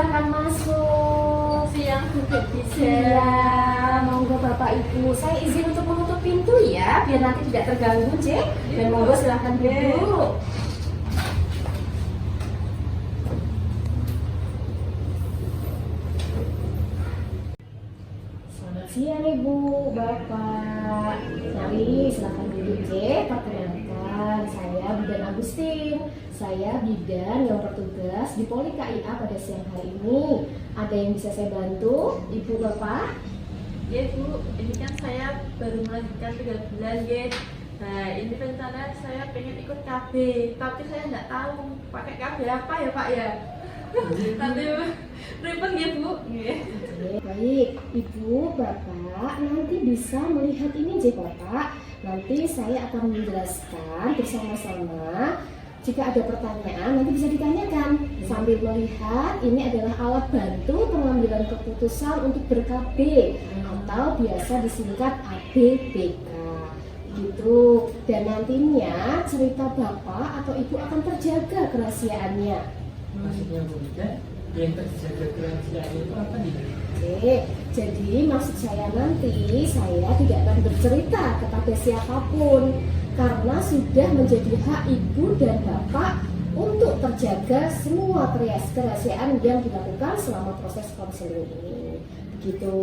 silahkan masuk. Siang Bu bisa. Iya, monggo Bapak Ibu. Saya izin untuk menutup pintu ya, biar nanti tidak terganggu, Cek. Dan monggo silahkan duduk. Selamat siang Ibu, Bapak. Mari silahkan duduk, Cek. Perkenalkan, saya Bidan Agustin. Saya bidan yang bertugas di Poli KIA pada siang hari ini. Ada yang bisa saya bantu, Ibu Bapak? Ya Bu, ini kan saya baru melanjutkan 3 bulan ya. Nah ini rencana saya pengen ikut KB, tapi saya nggak tahu pakai KB apa ya Pak ya. Nanti ribet ya Bu. Baik, Ibu, Bapak nanti bisa melihat ini J Bapak. Nanti saya akan menjelaskan bersama-sama. Jika ada pertanyaan, nanti bisa ditanyakan sambil melihat. Ini adalah alat bantu pengambilan keputusan untuk ber-KB atau biasa disingkat ABBK gitu. Dan nantinya cerita Bapak atau Ibu akan terjaga kerahasiaannya. Maksudnya Bu Ida, yang terjaga kerahasiaan itu apa nih? Oke, jadi maksud saya nanti saya tidak akan bercerita kepada siapapun karena sudah menjadi hak Ibu dan Bapak untuk terjaga semua kerahasiaan yang dilakukan selama proses konseling ini. Begitu.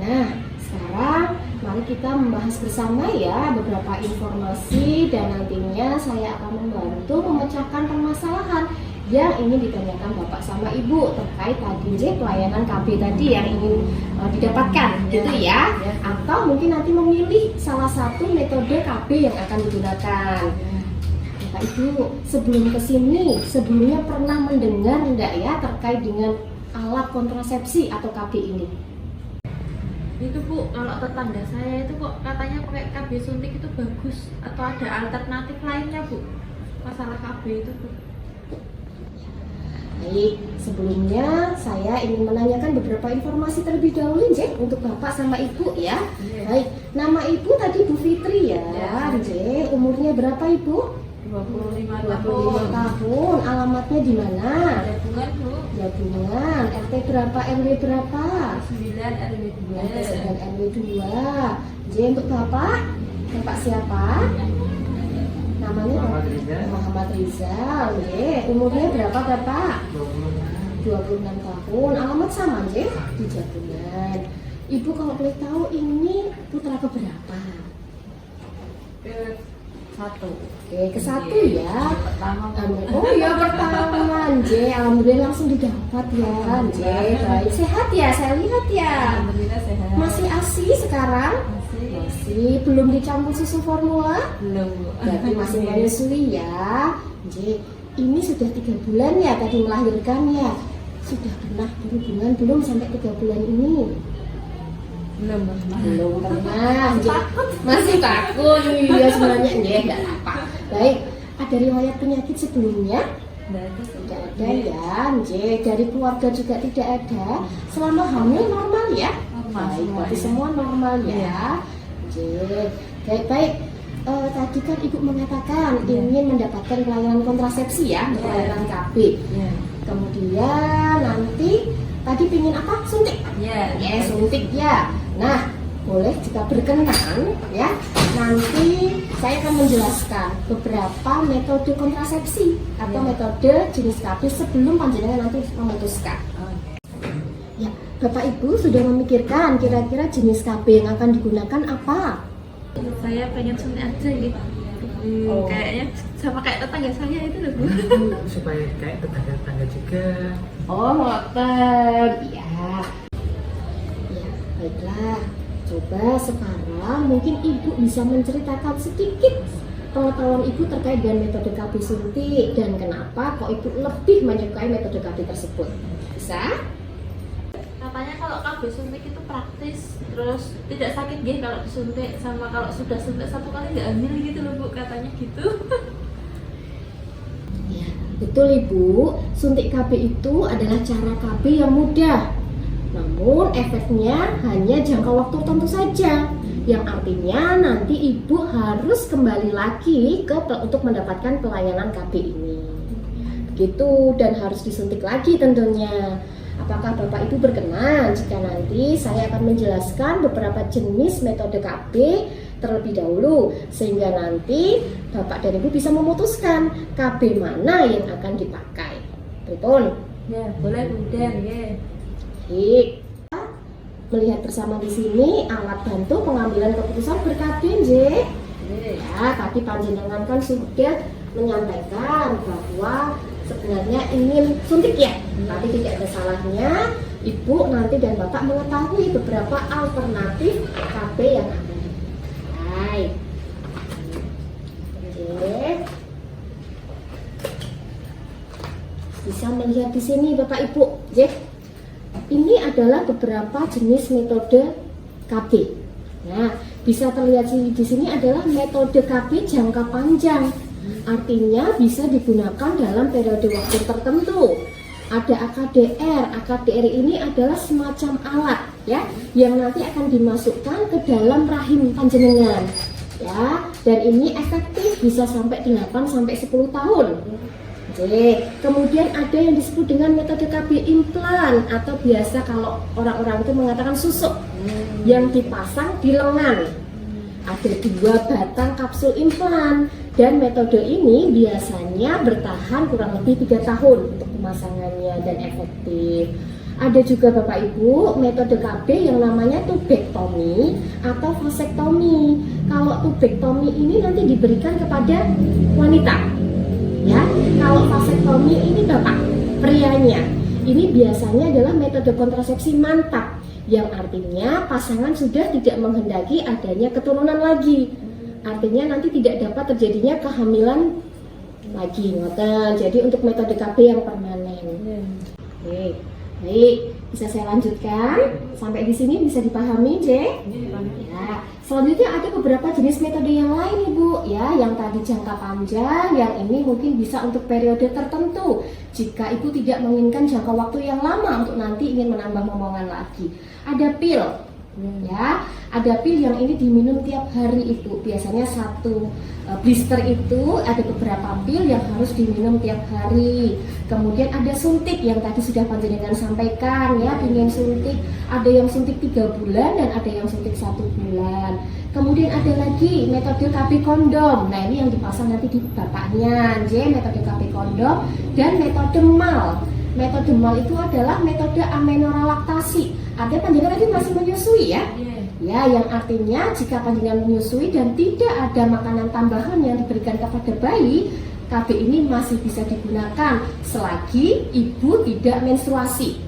Nah, sekarang mari kita membahas bersama ya beberapa informasi dan nantinya saya akan membantu memecahkan permasalahan yang ingin ditanyakan Bapak sama Ibu terkait tadi pelayanan KB tadi yang ingin didapatkan gitu ya. Atau mungkin nanti memilih salah satu metode KB yang akan digunakan. Bapak Ibu, sebelum kesini sebelumnya pernah mendengar enggak ya terkait dengan alat kontrasepsi atau KB ini? Itu Bu, kalau tetangga saya itu kok katanya pakai KB suntik itu bagus atau ada alternatif lainnya Bu? Masalah KB itu Bu. Baik, sebelumnya saya ingin menanyakan beberapa informasi terlebih dahulu, Jek, untuk Bapak sama Ibu ya. Baik, nama Ibu tadi Bu Fitri ya, Jek. Umurnya berapa Ibu? 25 tahun. Alamatnya di mana? Gabungan Bu. Gabungan. RT berapa? RW berapa? 9 RW 2. 9 RW 2. J untuk Bapak? Bapak siapa? Namanya Muhammad Rizal. J. Umurnya berapa Bapak? 26 tahun. Alamat sama J? Di Jabungan. Ibu kalau boleh tahu ini putra keberapa? Satu. Oke, ke satu ya. Pertama Bu. Oh ya J. Alhamdulillah langsung didapat ya J. Baik, sehat ya, saya lihat ya. Alhamdulillah sehat. Masih ASI sekarang? Masih. Belum dicampur susu formula? Belum Bu. Berarti masih menyusui ya. J. Ini sudah 3 bulan ya tadi melahirkannya. Sudah pernah berhubungan belum sampai 3 bulan ini? Belum Pernah. Masih takut. Iya sebenarnya enggak apa. Baik, ada riwayat penyakit sebelumnya? Tidak ada ya, J. Dari keluarga juga tidak ada. Selama hamil normal ya? Baik, berarti semua normal ya. J. Baik. Tadi kan Ibu mengatakan ingin mendapatkan pelayanan kontrasepsi ya, pelayanan KB. Kemudian nanti tadi ingin apa? Suntik? Ya, suntik ya. Nah, boleh jika berkenan ya, nanti saya akan menjelaskan beberapa metode kontrasepsi atau metode jenis KB sebelum panjenengan nanti memutuskan. Ya, Bapak Ibu sudah memikirkan kira-kira jenis KB yang akan digunakan apa? Saya pengen suntik aja gitu. Kayaknya sama kayak tetangga saya itu loh Bu. Supaya kayak tetangga-tetangga juga. Oh, ngoten. Iya. Ya, baiklah. Coba sekarang mungkin Ibu bisa menceritakan sedikit pengetahuan Ibu terkait dengan metode KB suntik dan kenapa kok Ibu lebih menyukai metode KB tersebut. Bisa? Katanya kalau KB suntik itu praktis, terus tidak sakit gitu kalau disuntik, sama kalau sudah suntik 1 kali nggak hamil gitu loh Bu, katanya gitu. Ya, betul Ibu. Suntik KB itu adalah cara KB yang mudah. Namun efeknya hanya jangka waktu tertentu saja. Yang artinya nanti Ibu harus kembali lagi untuk mendapatkan pelayanan KB ini. gitu, dan harus disuntik lagi tentunya. Apakah Bapak Ibu berkenan jika nanti saya akan menjelaskan beberapa jenis metode KB terlebih dahulu, sehingga nanti Bapak dan Ibu bisa memutuskan KB mana yang akan dipakai. Pripun? Ya, boleh kemudian ya. Baik. Melihat bersama di sini alat bantu pengambilan keputusan ber-KB, J. Ya, tadi panjenengan kan sudah menyampaikan bahwa sebenarnya ingin suntik ya, tapi tidak ada salahnya Ibu nanti dan Bapak mengetahui beberapa alternatif KB yang akan dipakai. Oke. Bisa melihat di sini Bapak Ibu, ini adalah beberapa jenis metode KB. Nah, bisa terlihat di sini adalah metode KB jangka panjang. Artinya bisa digunakan dalam periode waktu tertentu. Ada AKDR. AKDR ini adalah semacam alat ya yang nanti akan dimasukkan ke dalam rahim panjenengan. Ya, dan ini efektif bisa sampai 8 sampai 10 tahun. Oke, kemudian ada yang disebut dengan metode KB implan atau biasa kalau orang-orang itu mengatakan susuk yang dipasang di lengan. Ada 2 batang kapsul implan dan metode ini biasanya bertahan kurang lebih 3 tahun untuk pemasangannya dan efektif. Ada juga Bapak Ibu metode KB yang namanya tubektomi atau vasektomi. Kalau tubektomi ini nanti diberikan kepada wanita. Ya, kalau vasektomi ini Bapak, prianya. Ini biasanya adalah metode kontrasepsi mantap, yang artinya pasangan sudah tidak menghendaki adanya keturunan lagi. Artinya nanti tidak dapat terjadinya kehamilan lagi, ngoten. Jadi untuk metode KB yang permanen. Oke, baik, bisa saya lanjutkan sampai di sini bisa dipahami, J? Ya. Selanjutnya ada beberapa jenis metode yang lain Ibu ya, yang tadi jangka panjang, yang ini mungkin bisa untuk periode tertentu. Jika Ibu tidak menginginkan jangka waktu yang lama untuk nanti ingin menambah momongan lagi. Ada pil ya, ada pil yang ini diminum tiap hari Ibu. Biasanya 1 blister itu ada beberapa pil yang harus diminum tiap hari. Kemudian ada suntik yang tadi sudah panjenengan sampaikan ya, ingin suntik, ada yang suntik 3 bulan dan ada yang suntik 1 bulan. Kemudian ada lagi metode KB kondom. Nah, ini yang dipasang nanti di bapaknya, metode KB kondom dan metode MAL. Metode MAL itu adalah metode amenoralaktasi. Artinya panjenengan lagi masih menyusui ya. Ya, yang artinya jika panjenengan menyusui dan tidak ada makanan tambahan yang diberikan kepada bayi, KB ini masih bisa digunakan selagi ibu tidak menstruasi.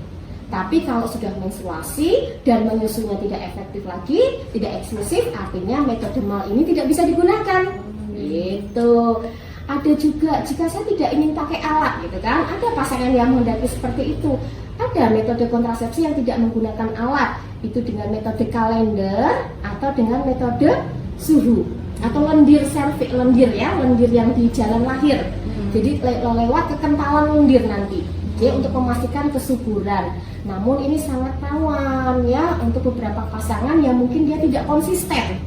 Tapi kalau sudah menstruasi dan menyusunya tidak efektif lagi, tidak eksklusif, artinya metode MAL ini tidak bisa digunakan. Gitu. Ada juga jika saya tidak ingin pakai alat gitu kan, ada pasangan yang menghendaki seperti itu. Ada metode kontrasepsi yang tidak menggunakan alat, itu dengan metode kalender atau dengan metode suhu atau lendir serviks, lendir ya, lendir yang di jalan lahir. Jadi lewat kekentalan lendir nanti, ya, untuk memastikan kesuburan. Namun ini sangat rawan ya untuk beberapa pasangan yang mungkin dia tidak konsisten.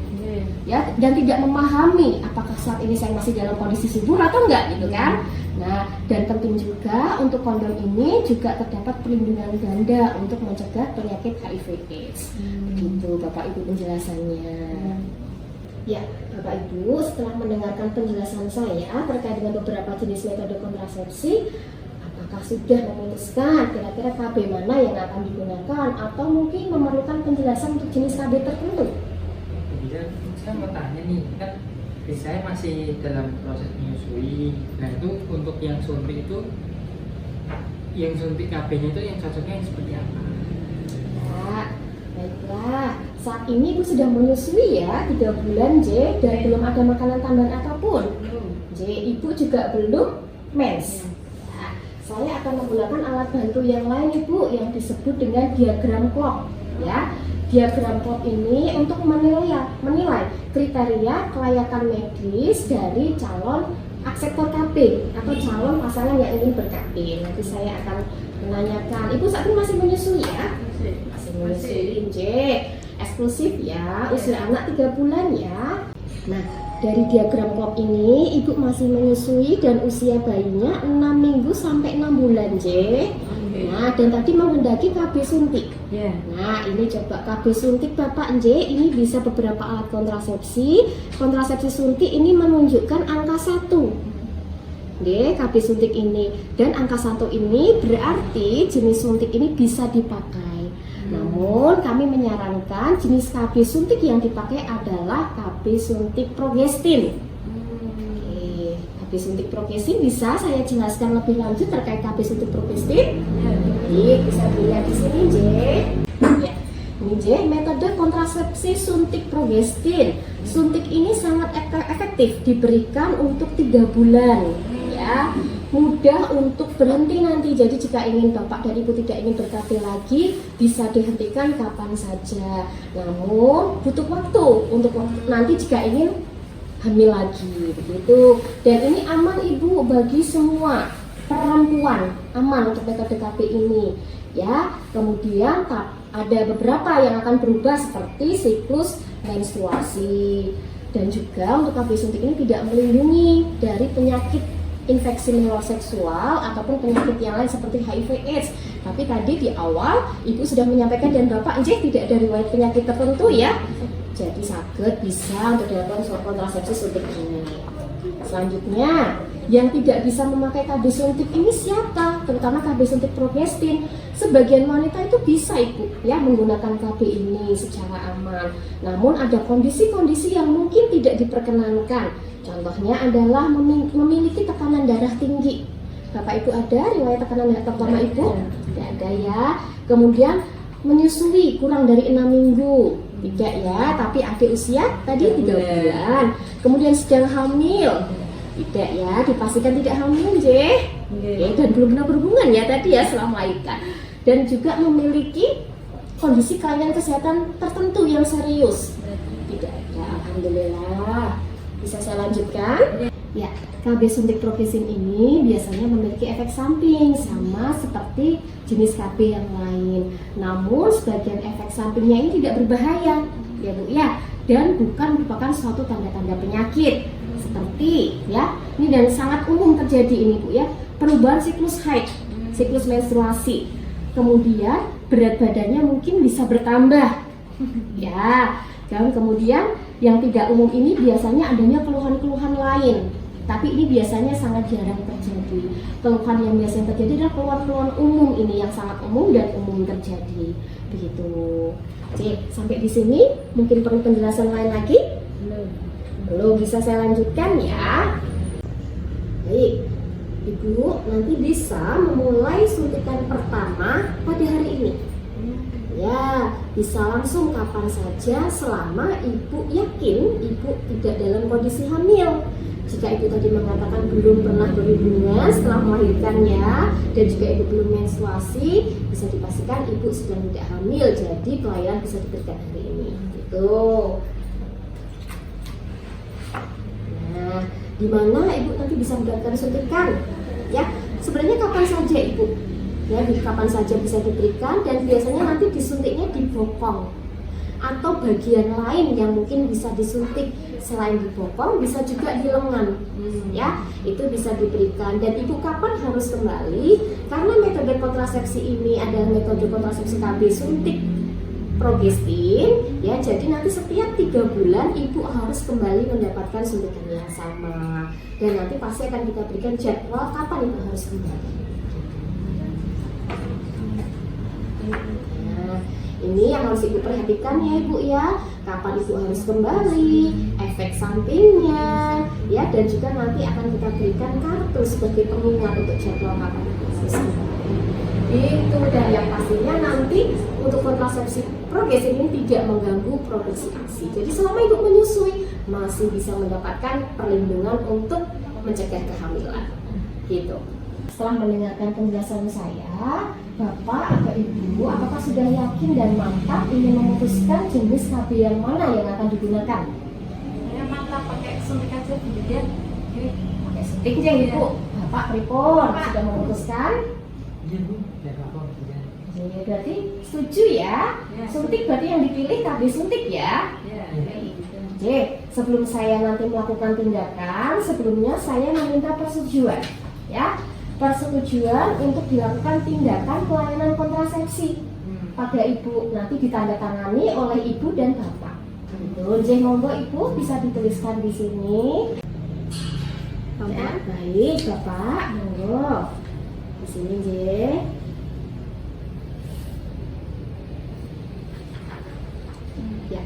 Ya, dan tidak memahami apakah saat ini saya masih dalam kondisi subur atau enggak gitu kan. Nah, dan penting juga untuk kondom ini juga terdapat perlindungan ganda untuk mencegah penyakit HIV/AIDS. Begitu Bapak Ibu penjelasannya. Ya, Bapak Ibu, setelah mendengarkan penjelasan saya terkait dengan beberapa jenis metode kontrasepsi, apakah sudah memutuskan kira-kira KB mana yang akan digunakan atau mungkin memerlukan penjelasan untuk jenis KB tertentu? Saya mau tanya nih, kan saya masih dalam proses menyusui. Nah, itu untuk yang suntik itu, yang suntik KB-nya itu yang cocoknya yang seperti apa? Ya, baiklah. Saat ini Ibu sudah menyusui ya, 3 bulan dan belum ada makanan tambahan apapun. Ibu juga belum mens. Nah, saya akan menggunakan alat bantu yang lain Ibu yang disebut dengan diagram clock ya. Diagram clock ini untuk menilai kriteria kelayakan medis dari calon akseptor KB atau calon pasangan yang ingin ber-KB. Nanti saya akan menanyakan, Ibu saat ini masih menyusui ya? Masih menyusui, eksklusif ya, usia anak 3 bulan ya. Nah, dari diagram clock ini Ibu masih menyusui dan usia bayinya 6 minggu Ibu sampai 6 bulan, J. Nah, dan tadi menghendaki KB suntik. Ya. Nah, ini coba KB suntik Bapak J, ini bisa beberapa alat kontrasepsi. Kontrasepsi suntik ini menunjukkan angka 1. Oke, KB suntik ini. Dan angka 1 ini berarti jenis suntik ini bisa dipakai. Namun, kami menyarankan jenis KB suntik yang dipakai adalah KB suntik progestin. Oke, KB suntik progestin bisa saya jelaskan lebih lanjut terkait KB suntik progestin. Jadi bisa dilihat di sini, J. Ya, ini J, metode kontrasepsi suntik progestin. Suntik ini sangat efektif, diberikan untuk 3 bulan. Ya, mudah untuk berhenti nanti. Jadi jika ingin Bapak dan Ibu tidak ingin ber-KB lagi, bisa dihentikan kapan saja. Namun butuh waktu untuk nanti jika ingin hamil lagi, begitu. Dan ini aman Ibu bagi semua perempuan, aman untuk metode KB ini ya. Kemudian ada beberapa yang akan berubah seperti siklus menstruasi, dan juga untuk KB suntik ini tidak melindungi dari penyakit infeksi menular seksual ataupun penyakit yang lain seperti HIV/AIDS. Tapi tadi di awal Ibu sudah menyampaikan dan Bapak tidak ada riwayat penyakit tertentu ya. Jadi sakit bisa untuk dilakukan kontrasepsi suntik ini. Selanjutnya, yang tidak bisa memakai KB suntik ini siapa? Terutama KB suntik progestin. Sebagian wanita itu bisa Ibu ya menggunakan KB ini secara aman. Namun ada kondisi-kondisi yang mungkin tidak diperkenankan. Contohnya adalah memiliki tekanan darah tinggi. Bapak Ibu ada riwayat tekanan darah pertama Ibu? Tidak ada ya. Kemudian menyusui kurang dari 6 minggu. Tidak ya, tapi adik usia tadi 3 bulan. Kemudian sedang hamil. Tidak ya, dipastikan tidak hamil, J. Dan belum pernah berhubungan ya tadi ya selama melahirkan. Dan juga memiliki kondisi kelainan kesehatan tertentu yang serius. Tidak ada, alhamdulillah. Bisa saya lanjutkan? Ya, KB suntik progestin ini biasanya memiliki efek samping sama seperti jenis KB yang lain. Namun sebagian efek sampingnya ini tidak berbahaya, ya Bu ya, dan bukan merupakan suatu tanda-tanda penyakit. Seperti ya, ini dan sangat umum terjadi ini Bu ya, perubahan siklus haid, siklus menstruasi. Kemudian berat badannya mungkin bisa bertambah. Ya, dan kemudian yang tidak umum ini biasanya adanya keluhan-keluhan lain. Tapi ini biasanya sangat jarang terjadi. Keluhan yang biasanya terjadi adalah keluhan-keluhan umum ini yang sangat umum dan umum terjadi. Begitu. Oke, sampai di sini mungkin perlu penjelasan lain lagi? Belum, bisa saya lanjutkan ya. Baik, Ibu nanti bisa memulai suntikan pertama pada hari ini. Ya, bisa langsung kapan saja selama Ibu yakin Ibu tidak dalam kondisi hamil. Jika Ibu tadi mengatakan belum pernah berhubungan setelah melahirkannya dan jika Ibu belum menstruasi, bisa dipastikan Ibu sedang tidak hamil. Jadi pelayanan bisa diberikan hari ini. Gitu. Nah, di mana Ibu nanti bisa mendapatkan suntikan? Ya, sebenarnya kapan saja Ibu? Ya, di kapan saja bisa diberikan dan biasanya nanti disuntiknya di bokong atau bagian lain yang mungkin bisa disuntik. Selain di bokong bisa juga di lengan. Ya, itu bisa diberikan. Dan Ibu kapan harus kembali? Karena metode kontrasepsi ini adalah metode kontrasepsi KB suntik progestin, ya, jadi nanti setiap 3 bulan Ibu harus kembali mendapatkan suntikan yang sama. Dan nanti pasti akan kita berikan jadwal kapan Ibu harus kembali. Nah, ini yang harus Ibu perhatikan ya Ibu ya. Kapan Ibu harus kembali, efek sampingnya, ya, dan juga nanti akan kita berikan kartu sebagai pengingat untuk jadwal kapan Ibu harus kembali. Itu, dan yang pastinya nanti untuk kontrasepsi progestin ini tidak mengganggu produksi ASI. Jadi selama Ibu menyusui masih bisa mendapatkan perlindungan untuk mencegah kehamilan. Gitu. Setelah mendengarkan penjelasan saya, Bapak atau Ibu, apakah sudah yakin dan mantap ingin memutuskan jenis KB yang mana yang akan digunakan? Saya mantap pakai suntik aja dulu ya. Pakai suntik aja Ibu. Bapak pripun sudah memutuskan? Iya Bu, ya apa? Ya, berarti setuju ya? Suntik berarti yang dipilih KB suntik ya? Oke, sebelum saya nanti melakukan tindakan, sebelumnya saya meminta persetujuan ya. persetujuan untuk dilakukan tindakan pelayanan kontrasepsi pada ibu, nanti ditandatangani oleh ibu dan bapak. Itu, monggo ibu bisa dituliskan di sini. Ya, baik bapak, monggo di sini J. Ya,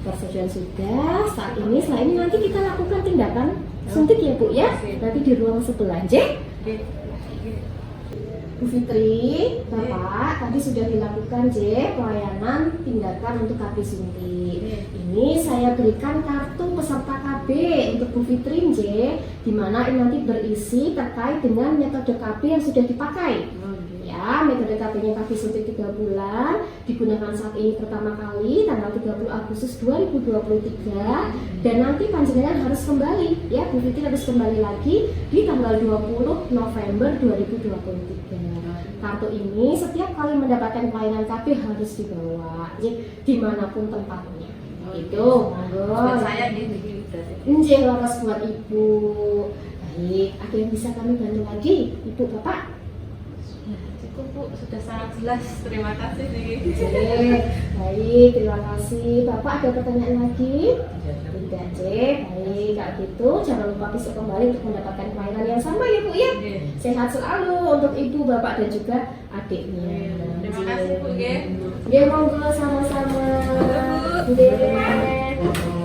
persetujuan sudah. Setelah ini nanti kita lakukan tindakan suntik ya bu ya. Nanti di ruang sebelah J. Bu Fitri, Bapak tadi sudah dilakukan J pelayanan tindakan untuk KB suntik. Ini saya berikan kartu peserta KB untuk Bu Fitri J, di mana ini nanti berisi terkait dengan metode KB yang sudah dipakai. Ya, metode KB-nya KB suntik 3 bulan digunakan saat ini pertama kali tanggal 30 Agustus 2023 dan nanti panjenengan harus kembali ya, Bu Fitri harus kembali lagi di tanggal 20 November 2023. Kartu ini setiap kali mendapatkan pelayanan KB harus dibawa dimanapun tempatnya. Itu, monggo. Saya ini Nggih, laras buat ibu. Baik, ada yang bisa kami bantu lagi, ibu bapak? Cukup bu, sudah sangat jelas. Terima kasih nih. Baik, terima kasih. Bapak ada pertanyaan lagi? Tidak, Cek. Baik, kalau gitu jangan lupa besok kembali untuk mendapatkan pelayanan yang sama ya Bu ya. Sehat selalu untuk ibu, bapak dan juga adiknya. Terima kasih Bu. Monggo sama-sama. Nggih.